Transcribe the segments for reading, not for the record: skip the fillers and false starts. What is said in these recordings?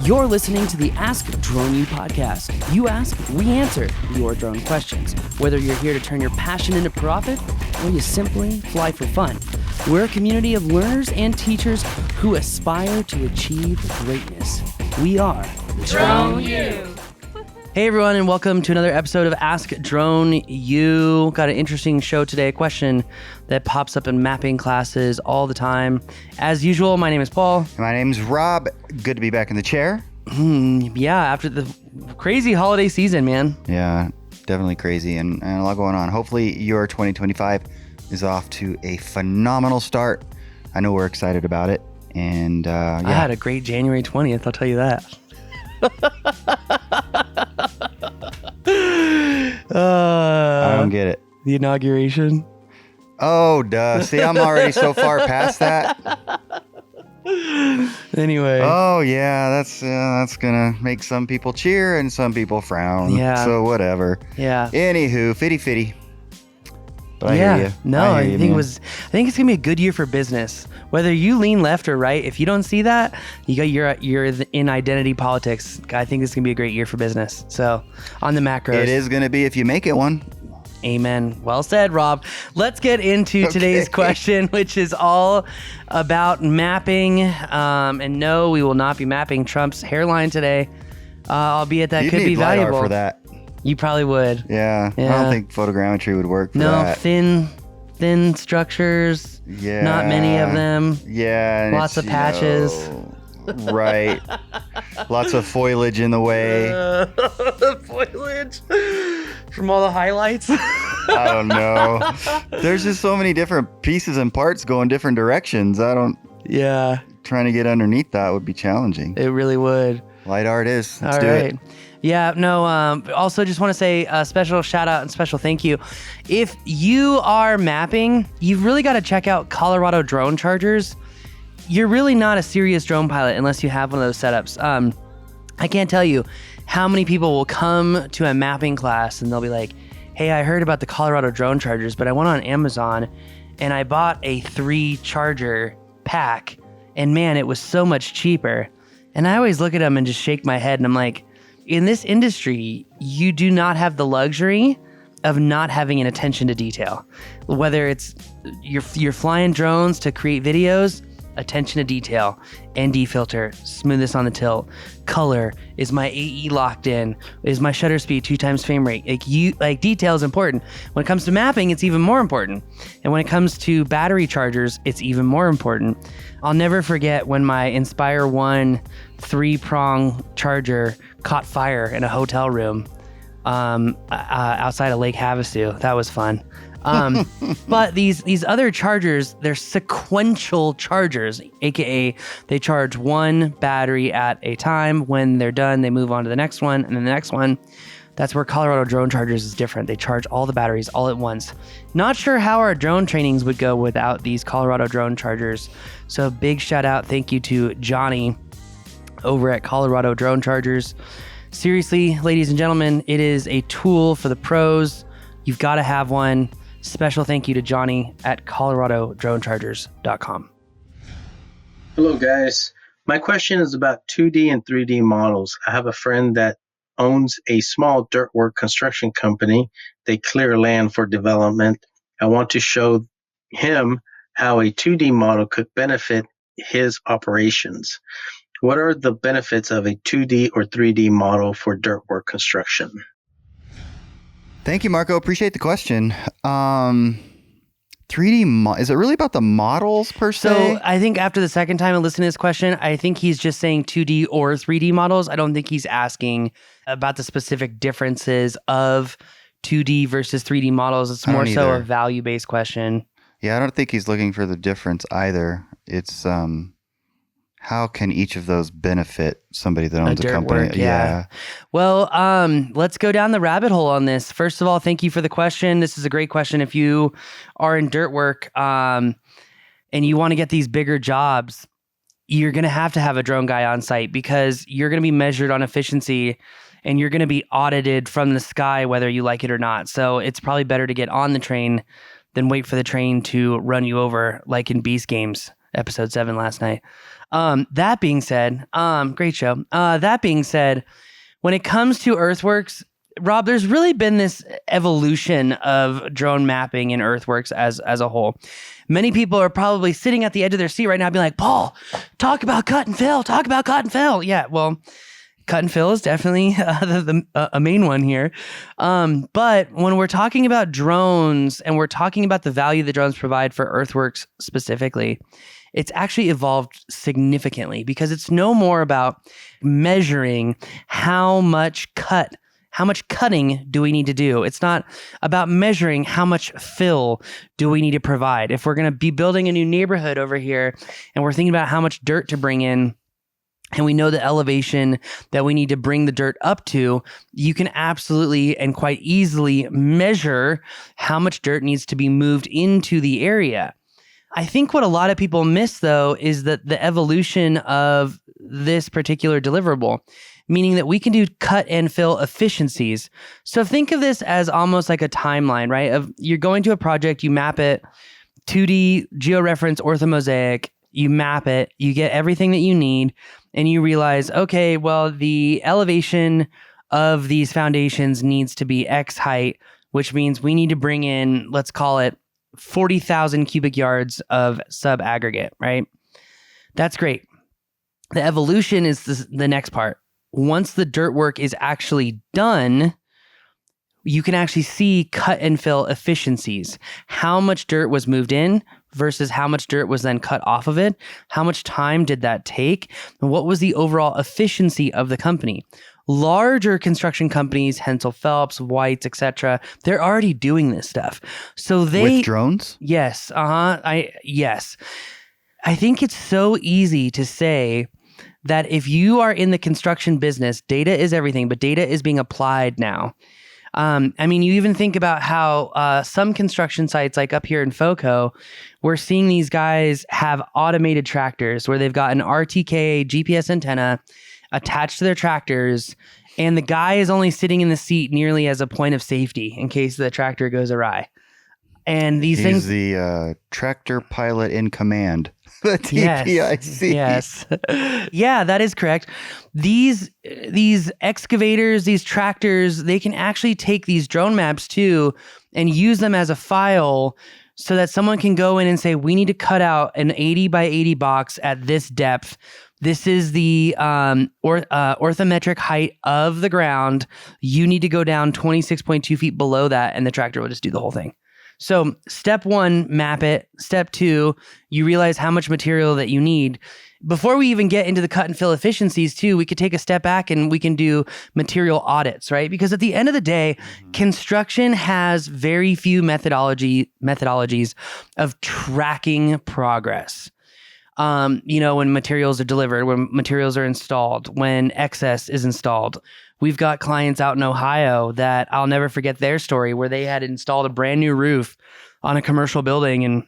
You're listening to the Ask Drone U podcast. You ask, we answer your drone questions. Whether you're here to turn your passion into profit or you simply fly for fun, we're a community of learners and teachers who aspire to achieve greatness. We are Drone U. Hey everyone, and welcome to another episode of Ask Drone U. Got an interesting show today, a question that pops up in mapping classes all the time. As usual, my name is Paul. My name's Rob. Good to be back in the chair. Yeah, after the crazy holiday season, man. Yeah, definitely crazy and a lot going on. Hopefully your 2025 is off to a phenomenal start. I know we're excited about it. And yeah. I had a great January 20th, I'll tell you that. I don't get it. The inauguration. Oh, duh. See, I'm already so far past that. Anyway. Oh, yeah. That's gonna make some people cheer and some people frown. Yeah. So whatever. Yeah. Anywho, fitty. But I hear you. No, I think it's gonna be a good year for business. Whether you lean left or right, if you don't see that, you're in identity politics. I think it's gonna be a great year for business. So on the macros, it is gonna be if you make it one. Amen. Well said, Rob. Let's get into today's question, which is all about mapping. And no, we will not be mapping Trump's hairline today, albeit that could be LiDAR valuable for that. You probably would. Yeah. I don't think photogrammetry would work for that. Thin structures. Yeah. Not many of them. Yeah. And Lots of patches. Right. Lots of foliage in the way. Foliage from all the highlights. I don't know. There's just so many different pieces and parts going different directions. Yeah. Trying to get underneath that would be challenging. It really would. LiDAR it is. Let's do it. it. Yeah, no, also just want to say a special shout out and special thank you. If you are mapping, you've really got to check out Colorado drone chargers. You're really not a serious drone pilot unless you have one of those setups. I can't tell you how many people will come to a mapping class and they'll be like, hey, I heard about the Colorado drone chargers, but I went on Amazon and I bought a 3 charger pack and man, it was so much cheaper. And I always look at them and just shake my head and I'm like, in this industry, you do not have the luxury of not having an attention to detail. Whether it's you're flying drones to create videos, attention to detail, ND filter, smoothness on the tilt, color, is my AE locked in, is my shutter speed 2 times frame rate. Detail is important. When it comes to mapping, it's even more important. And when it comes to battery chargers, it's even more important. I'll never forget when my Inspire 1 3-prong charger caught fire in a hotel room outside of Lake Havasu. That was fun. But these other chargers, they're sequential chargers, aka they charge one battery at a time. When they're done, they move on to the next one and then the next one. That's where Colorado drone chargers is different. They charge all the batteries all at once. Not sure how our drone trainings would go without these Colorado drone chargers. So big shout out, thank you to Johnny over at Colorado Drone Chargers. Seriously, ladies and gentlemen, it is a tool for the pros. You've got to have one. Special thank you to Johnny at coloradodronechargers.com. Hello, guys. My question is about 2D and 3D models. I have a friend that owns a small dirt work construction company. They clear land for development. I want to show him how a 2D model could benefit his operations. What are the benefits of a 2D or 3D model for dirt work construction? Thank you, Marco. Appreciate the question. 3D, is it really about the models per se? So I think after the second time I listened to this question, I think he's just saying 2D or 3D models. I don't think he's asking about the specific differences of 2D versus 3D models. It's more so a value-based question. Yeah, I don't think he's looking for the difference either. It's how can each of those benefit somebody that owns a company? Work, yeah. Well, let's go down the rabbit hole on this. First of all, thank you for the question. This is a great question. If you are in dirt work and you want to get these bigger jobs, you're going to have a drone guy on site because you're going to be measured on efficiency and you're going to be audited from the sky whether you like it or not. So it's probably better to get on the train than wait for the train to run you over like in Beast Games, episode 7 last night. That being said, great show. That being said, when it comes to earthworks, Rob, there's really been this evolution of drone mapping in earthworks as a whole. Many people are probably sitting at the edge of their seat right now being like, Paul, talk about cut and fill, talk about cut and fill. Yeah, well, cut and fill is definitely a main one here. But when we're talking about drones and we're talking about the value that drones provide for earthworks specifically, it's actually evolved significantly because it's no more about measuring how much cutting do we need to do. It's not about measuring how much fill do we need to provide. If we're going to be building a new neighborhood over here and we're thinking about how much dirt to bring in, and we know the elevation that we need to bring the dirt up to, you can absolutely and quite easily measure how much dirt needs to be moved into the area. I think what a lot of people miss, though, is that the evolution of this particular deliverable, meaning that we can do cut and fill efficiencies. So think of this as almost like a timeline, right? Of you're going to a project, you map it, 2D georeference orthomosaic, you map it, you get everything that you need, and you realize, okay, well, the elevation of these foundations needs to be X height, which means we need to bring in, let's call it 40,000 cubic yards of sub-aggregate, right? That's great. The evolution is the next part. Once the dirt work is actually done, you can actually see cut and fill efficiencies. How much dirt was moved in versus how much dirt was then cut off of it. How much time did that take? And what was the overall efficiency of the company? Larger construction companies, Hensel Phelps, Whites, etc., they're already doing this stuff. So they with drones? Yes. Yes. I think it's so easy to say that if you are in the construction business, data is everything, but data is being applied now. I mean, you even think about how some construction sites, like up here in FOCO, we're seeing these guys have automated tractors where they've got an RTK GPS antenna attached to their tractors, and the guy is only sitting in the seat nearly as a point of safety in case the tractor goes awry. And these things... He's the tractor pilot in command. The TPIC. Yes. Yeah, that is correct. These excavators, these tractors, they can actually take these drone maps too and use them as a file so that someone can go in and say, we need to cut out an 80 by 80 box at this depth. This is the orthometric height of the ground. You need to go down 26.2 feet below that, and the tractor will just do the whole thing. So step one, map it. Step two, you realize how much material that you need. Before we even get into the cut and fill efficiencies too, we could take a step back and we can do material audits, right? Because at the end of the day, construction has very few methodologies of tracking progress. When materials are delivered, when materials are installed, when excess is installed. We've got clients out in Ohio that I'll never forget their story where they had installed a brand new roof on a commercial building. And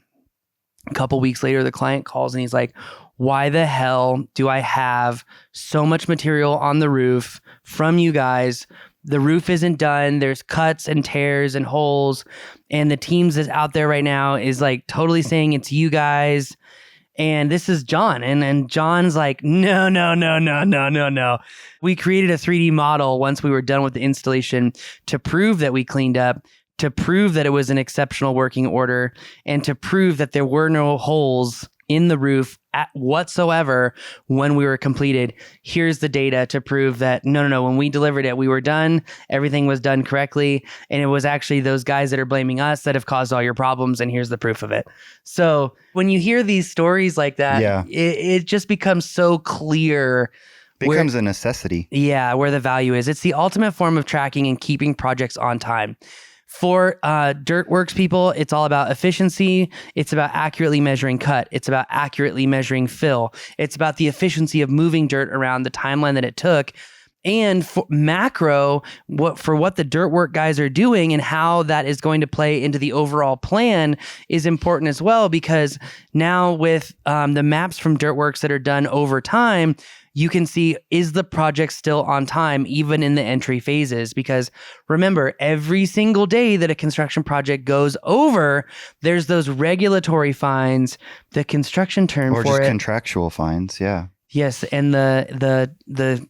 a couple weeks later, the client calls and he's like, why the hell do I have so much material on the roof from you guys? The roof isn't done. There's cuts and tears and holes. And the teams that's out there right now is like totally saying it's you guys. And this is John. And John's like, no. We created a 3D model once we were done with the installation to prove that we cleaned up, to prove that it was an exceptional working order, and to prove that there were no holes in the roof whatsoever when we were completed. Here's the data to prove that no, when we delivered it, we were done. Everything was done correctly. And it was actually those guys that are blaming us that have caused all your problems. And here's the proof of it. So when you hear these stories like that, it just becomes so clear. Becomes a necessity. Yeah, where the value is. It's the ultimate form of tracking and keeping projects on time. For Dirtworks people, it's all about efficiency. It's about accurately measuring cut. It's about accurately measuring fill. It's about the efficiency of moving dirt around the timeline that it took. And for macro, what the Dirtwork guys are doing and how that is going to play into the overall plan is important as well, because now with the maps from Dirtworks that are done over time, you can see, is the project still on time, even in the entry phases? Because remember, every single day that a construction project goes over, there's those regulatory fines, the construction term Or for just it. contractual fines. Yeah. Yes, and the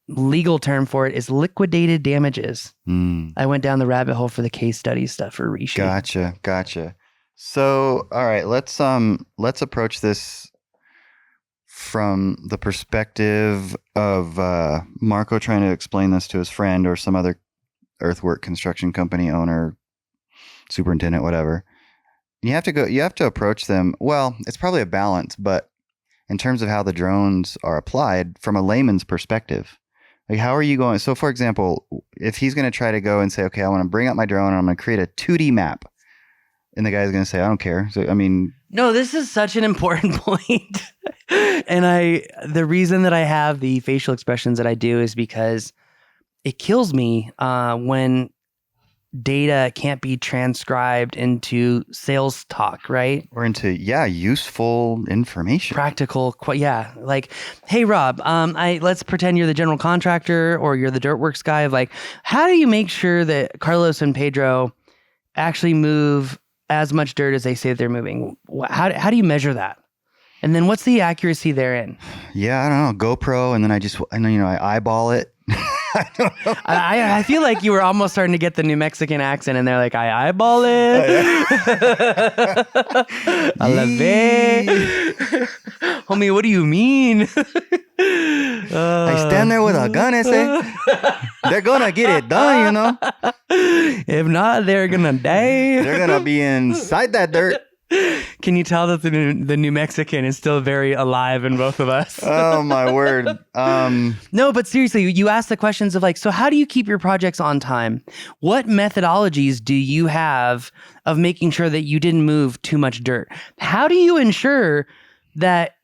legal term for it is liquidated damages. I went down the rabbit hole for the case study stuff for Rishi. Gotcha. So, all right, let's approach this from the perspective of Marco trying to explain this to his friend or some other earthwork construction company owner, superintendent, whatever. You have to approach them. Well, it's probably a balance, but in terms of how the drones are applied from a layman's perspective, like how are you going? So for example, if he's going to try to go and say, okay, I want to bring up my drone and I'm going to create a 2D map, and the guy's going to say, I don't care. So, I mean, no, this is such an important point. And the reason that I have the facial expressions that I do is because it kills me when data can't be transcribed into sales talk, right? or into, useful information. Practical, like, hey Rob, let's pretend you're the general contractor or you're the Dirtworks guy. Of like, how do you make sure that Carlos and Pedro actually move as much dirt as they say they're moving? How do you measure that? And then what's the accuracy therein? Yeah, I don't know, GoPro, and then I eyeball it. I don't know. I feel like you were almost starting to get the New Mexican accent, and they're like, I eyeball it. I love it. Homie, what do you mean? I stand there with a gun and say, they're gonna get it done, If not, they're gonna die. They're gonna be inside that dirt. Can you tell that the New Mexican is still very alive in both of us? Oh my word. No, but seriously, you asked the questions of like, so how do you keep your projects on time? What methodologies do you have of making sure that you didn't move too much dirt? How do you ensure that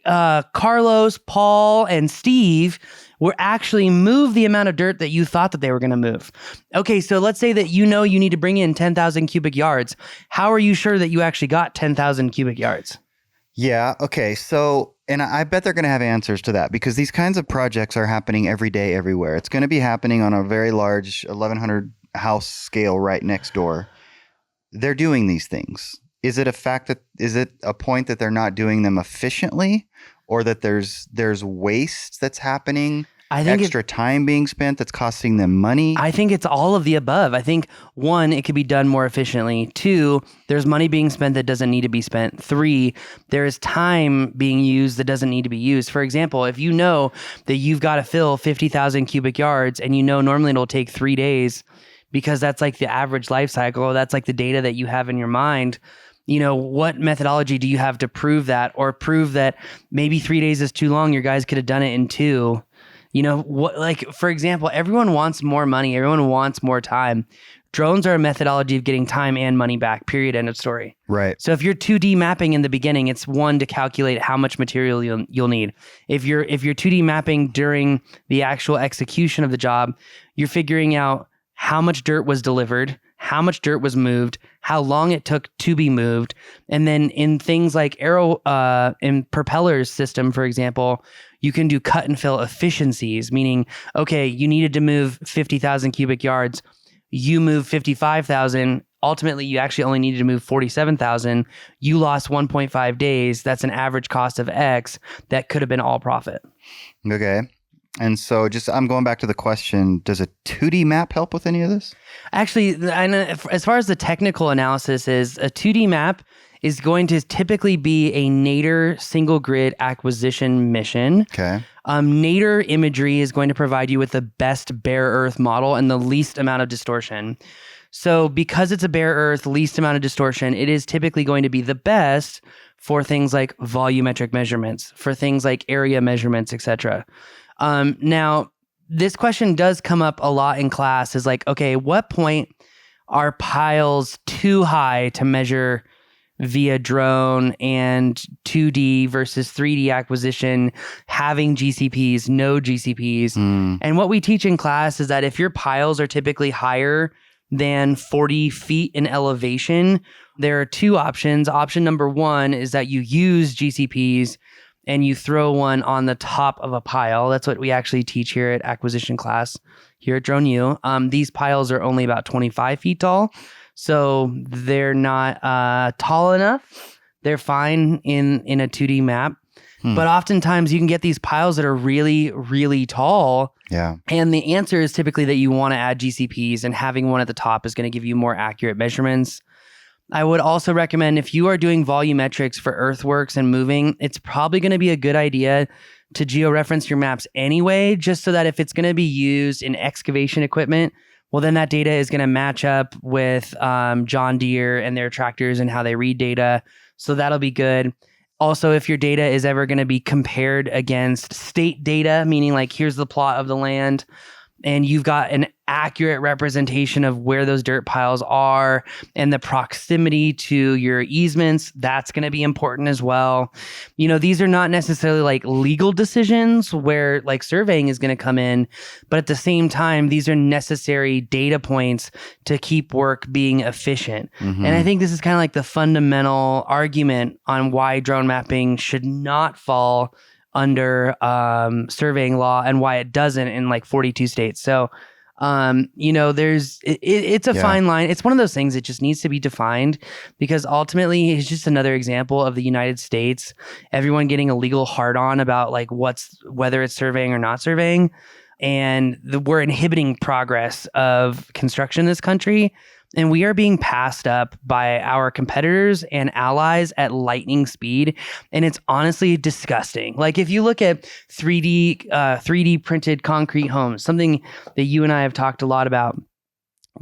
Carlos, Paul, and Steve were actually move the amount of dirt that you thought that they were going to move? Okay, so let's say that you need to bring in 10,000 cubic yards. How are you sure that you actually got 10,000 cubic yards? Yeah, okay. So, and I bet they're going to have answers to that because these kinds of projects are happening every day, everywhere. It's going to be happening on a very large 1,100 house scale right next door. They're doing these things. Is it a point that they're not doing them efficiently, or that there's waste that's happening? I think extra time being spent that's costing them money. I think it's all of the above. I think 1, it could be done more efficiently. 2, there's money being spent that doesn't need to be spent. 3, there is time being used that doesn't need to be used. For example, if you know that you've got to fill 50,000 cubic yards and normally it'll take 3 days because that's like the average life cycle, that's like the data that you have in your mind. What methodology do you have to prove that, or prove that maybe 3 days is too long? Your guys could have done it in 2. For example, everyone wants more money. Everyone wants more time. Drones are a methodology of getting time and money back, period, end of story. Right. So if you're 2D mapping in the beginning, it's 1 to calculate how much material you'll need. If you're 2D mapping during the actual execution of the job, you're figuring out how much dirt was delivered, how much dirt was moved, how long it took to be moved. And then in things like in propellers system, for example, you can do cut and fill efficiencies, meaning, okay, you needed to move 50,000 cubic yards. You moved 55,000. Ultimately, you actually only needed to move 47,000. You lost 1.5 days. That's an average cost of X. That could have been all profit. Okay. And so I'm going back to the question, does a 2D map help with any of this? Actually, as far as the technical analysis is, a 2D map is going to typically be a nadir single grid acquisition mission. Okay. Nadir imagery is going to provide you with the best bare earth model and the least amount of distortion. So because it's a bare earth, least amount of distortion, it is typically going to be the best for things like volumetric measurements, for things like area measurements, etc. Now, this question does come up a lot in class is like, okay, what point are piles too high to measure via drone, and 2D versus 3D acquisition, having GCPs, no GCPs. And what we teach in class is that if your piles are typically higher than 40 feet in elevation, there are 2 options. Option number 1 is that you use GCPs and you throw one on the top of a pile. That's what we actually teach here at acquisition class here at Drone U. These piles are only about 25 feet tall, so they're not tall enough. They're fine in a 2D map. But oftentimes you can get these piles that are really, really tall. Yeah. And the answer is typically that you want to add GCPs, and having one at the top is going to give you more accurate measurements. I would also recommend, if you are doing volumetrics for earthworks and moving, it's probably going to be a good idea to georeference your maps anyway, just so that if it's going to be used in excavation equipment, well, then that data is going to match up with John Deere and their tractors and how they read data. So that'll be good. Also, if your data is ever going to be compared against state data, meaning like here's the plot of the land, and you've got an accurate representation of where those dirt piles are and the proximity to your easements, that's going to be important as well. You know, these are not necessarily like legal decisions where like surveying is going to come in, but at the same time, these are necessary data points to keep work being efficient. And I think this is kind of like the fundamental argument on why drone mapping should not fall under surveying law and why it doesn't in like 42 states. So, you know, it's a fine line. It's one of those things that just needs to be defined, because ultimately it's just another example of the United States, everyone getting a legal hard on about like whether it's surveying or not surveying. And we're inhibiting progress of construction in this country. And we are being passed up by our competitors and allies at lightning speed. And it's honestly disgusting. Like if you look at 3D printed concrete homes, something that you and I have talked a lot about,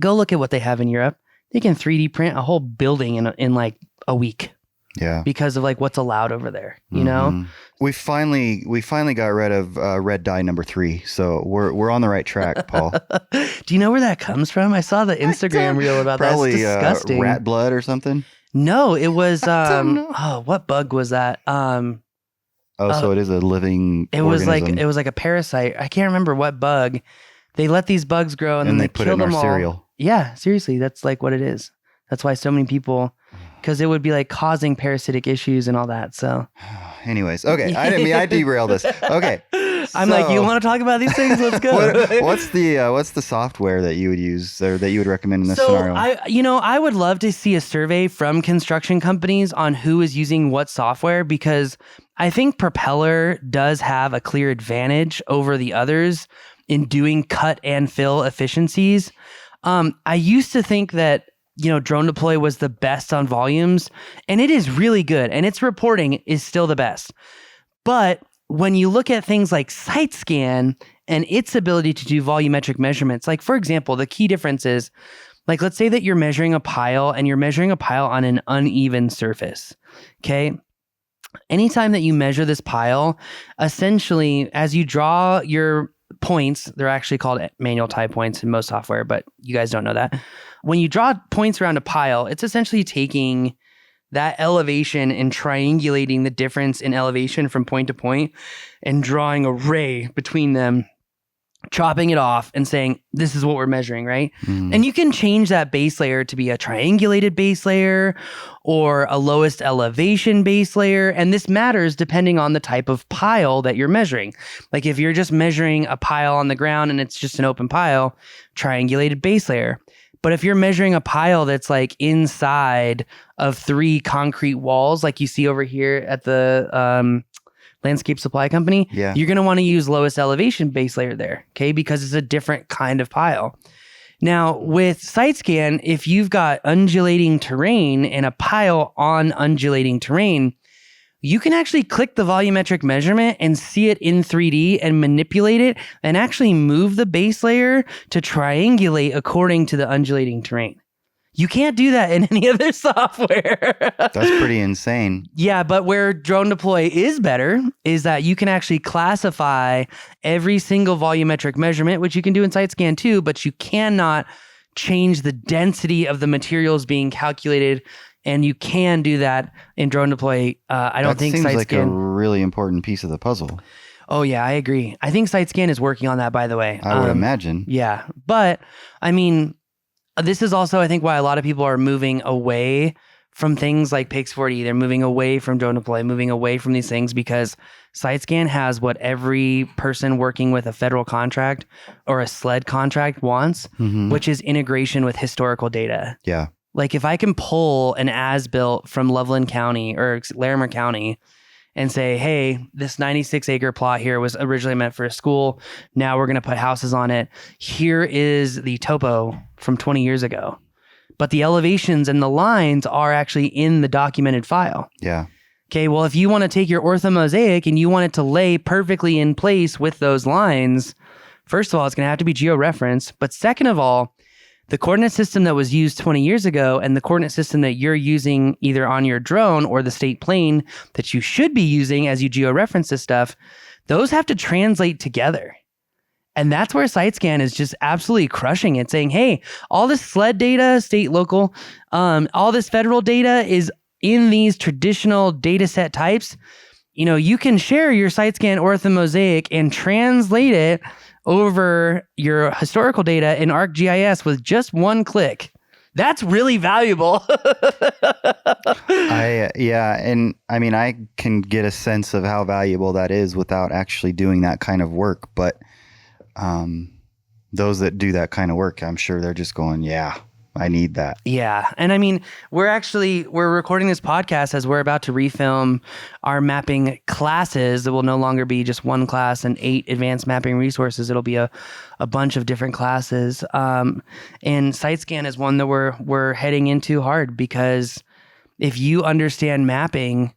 go look at what they have in Europe. They can 3D print a whole building in like a week. Yeah. Because of like what's allowed over there, you know? We finally got rid of red dye number 3. So we're on the right track, Paul. Do you know where that comes from? I saw the Instagram reel about that. Probably It's disgusting. rat blood or something. No, it was what bug was that? So it is a living organism. It was like a parasite. I can't remember what bug. They let these bugs grow and then they put it in our cereal. Yeah, seriously, that's like what it is. That's why so many people, because it would be like causing parasitic issues and all that. So, anyways, okay, I derailed this. Okay, I'm like, you want to talk about these things? Let's go. What's the software that you would use or that you would recommend in this scenario? I would love to see a survey from construction companies on who is using what software, because I think Propeller does have a clear advantage over the others in doing cut and fill efficiencies. I used to think that Drone Deploy was the best on volumes, and it is really good, and its reporting is still the best. But when you look at things like SiteScan and its ability to do volumetric measurements, like for example, the key difference is, like, let's say that you're measuring a pile and you're measuring a pile on an uneven surface. Okay. Anytime that you measure this pile, essentially, as you draw your points, they're actually called manual tie points in most software, but you guys don't know that. When you draw points around a pile, it's essentially taking that elevation and triangulating the difference in elevation from point to point and drawing a ray between them, chopping it off and saying, this is what we're measuring, right? And you can change that base layer to be a triangulated base layer or a lowest elevation base layer. And this matters depending on the type of pile that you're measuring. Like if you're just measuring a pile on the ground and it's just an open pile, triangulated base layer. But if you're measuring a pile that's like inside of 3 concrete walls, like you see over here at the landscape supply company, you're going to want to use lowest elevation base layer there, okay? Because it's a different kind of pile. Now, with SiteScan, if you've got undulating terrain and a pile on undulating terrain, you can actually click the volumetric measurement and see it in 3D and manipulate it and actually move the base layer to triangulate according to the undulating terrain. You can't do that in any other software. That's pretty insane. Yeah, but where Drone Deploy is better is that you can actually classify every single volumetric measurement, which you can do in SiteScan too, but you cannot change the density of the materials being calculated. And you can do that in Drone Deploy. I don't think SiteScan... That seems like a really important piece of the puzzle. Oh, yeah, I agree. I think SiteScan is working on that, by the way. I would imagine. Yeah. But, I mean, this is also, I think, why a lot of people are moving away from things like Pix 40. They're moving away from drone deploy, moving away from these things because SiteScan has what every person working with a federal contract or a SLED contract wants, which is integration with historical data. Yeah. Like if I can pull an as-built from Loveland County or Larimer County and say, hey, this 96 acre plot here was originally meant for a school. Now we're going to put houses on it. Here is the topo from 20 years ago. But the elevations and the lines are actually in the documented file. Yeah. Okay, well, if you want to take your orthomosaic and you want it to lay perfectly in place with those lines, first of all, it's going to have to be georeferenced. But second of all, the coordinate system that was used 20 years ago and the coordinate system that you're using either on your drone or the state plane that you should be using as you georeference this stuff, those have to translate together. And that's where SiteScan is just absolutely crushing it, saying, hey, all this SLED data, state, local, all this federal data is in these traditional data set types. You know, you can share your SiteScan orthomosaic and translate it over your historical data in ArcGIS with just one click. That's really valuable. And I mean, I can get a sense of how valuable that is without actually doing that kind of work. But those that do that kind of work, I'm sure they're just going, yeah, I need that. Yeah. And I mean, we're recording this podcast as we're about to refilm our mapping classes. It will no longer be just one class and 8 advanced mapping resources. It'll be a bunch of different classes. And SiteScan is one that we're heading into hard because if you understand mapping,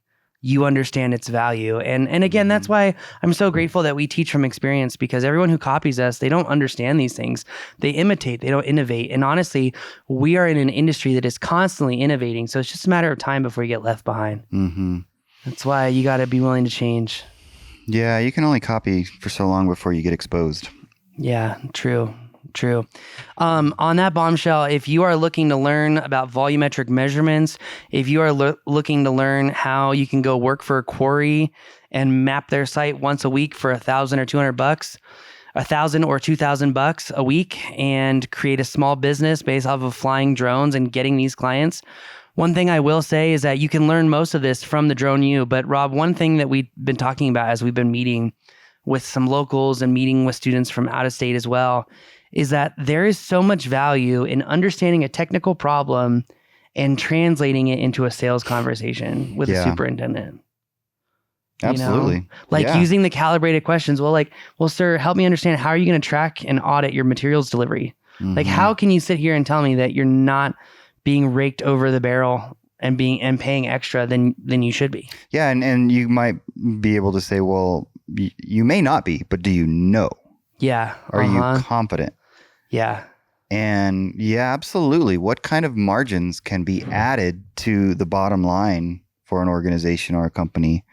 you understand its value. And again, that's why I'm so grateful that we teach from experience, because everyone who copies us, they don't understand these things. They imitate, they don't innovate. And honestly, we are in an industry that is constantly innovating. So it's just a matter of time before you get left behind. That's why you got to be willing to change. Yeah, you can only copy for so long before you get exposed. Yeah, true. On that bombshell, if you are looking to learn about volumetric measurements, if you are looking to learn how you can go work for a quarry and map their site once a week for $1,000 or $200, $1,000 or $2,000 a week, and create a small business based off of flying drones and getting these clients, one thing I will say is that you can learn most of this from the Drone U. But Rob, one thing that we've been talking about as we've been meeting with some locals and meeting with students from out of state as well, is that there is so much value in understanding a technical problem and translating it into a sales conversation with a superintendent. Absolutely. You know? Like using the calibrated questions. Well, sir, help me understand, how are you going to track and audit your materials delivery? Like, how can you sit here and tell me that you're not being raked over the barrel and paying extra than you should be? Yeah. And you might be able to say, well, you may not be, but do you know? Yeah. Are you confident? Yeah. And yeah, absolutely. What kind of margins can be added to the bottom line for an organization or a company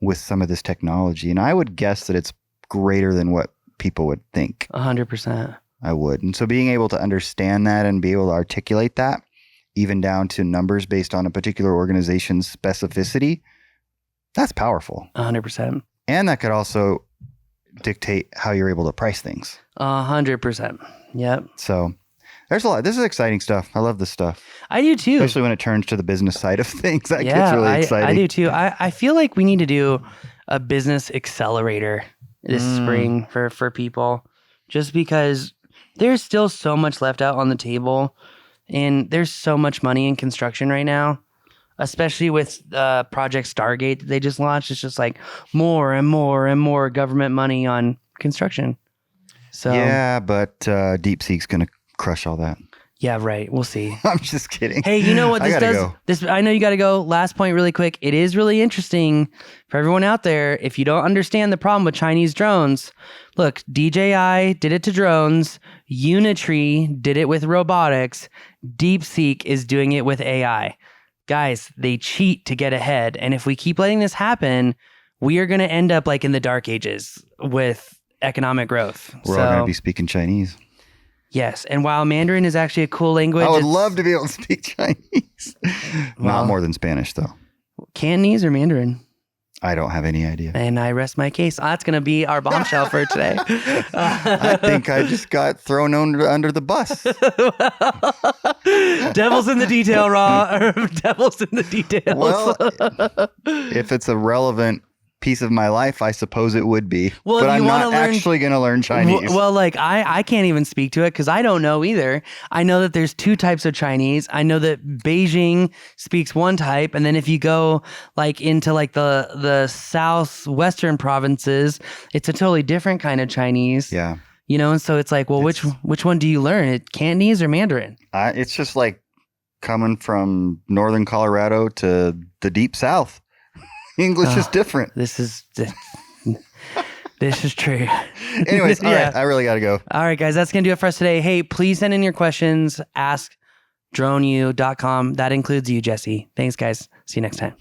with some of this technology? And I would guess that it's greater than what people would think. 100%. I would. And so being able to understand that and be able to articulate that, even down to numbers based on a particular organization's specificity, that's powerful. 100%. And that could also dictate how you're able to price things. 100%. Yep. So there's a lot. This is exciting stuff. I love this stuff. I do too. Especially when it turns to the business side of things. That gets really exciting. I do too. I feel like we need to do a business accelerator this spring for people, just because there's still so much left out on the table, and there's so much money in construction right now, especially with Project Stargate that they just launched. It's just like more and more and more government money on construction. So yeah, but DeepSeek's going to crush all that. Yeah, right. We'll see. I'm just kidding. Hey, you know what this does? Go. I know you got to go. Last point really quick. It is really interesting for everyone out there. If you don't understand the problem with Chinese drones, look, DJI did it to drones. Unitree did it with robotics. DeepSeek is doing it with AI. Guys, they cheat to get ahead. And if we keep letting this happen, we are going to end up like in the dark ages with economic growth. We're all going to be speaking Chinese. Yes. And while Mandarin is actually a cool language, I would love to be able to speak Chinese. Not more than Spanish, though. Cantonese or Mandarin? I don't have any idea. And I rest my case. That's going to be our bombshell for today. I think I just got thrown under the bus. Devil's in the detail, Raw. Devil's in the details. Well, if it's a relevant piece of my life, I suppose it would be. Well, but if I'm you not wanna learn- actually going to learn Chinese. Well, like I can't even speak to it because I don't know either. I know that there's two types of Chinese. I know that Beijing speaks one type, and then if you go like into like the southwestern provinces, it's a totally different kind of Chinese. Yeah. You know, and so it's like, well, which one do you learn? Cantonese or Mandarin? It's just like coming from northern Colorado to the deep south. English is different. This is true. Anyways, all right, I really got to go. All right, guys, that's going to do it for us today. Hey, please send in your questions. AskDroneU.com. That includes you, Jesse. Thanks, guys. See you next time.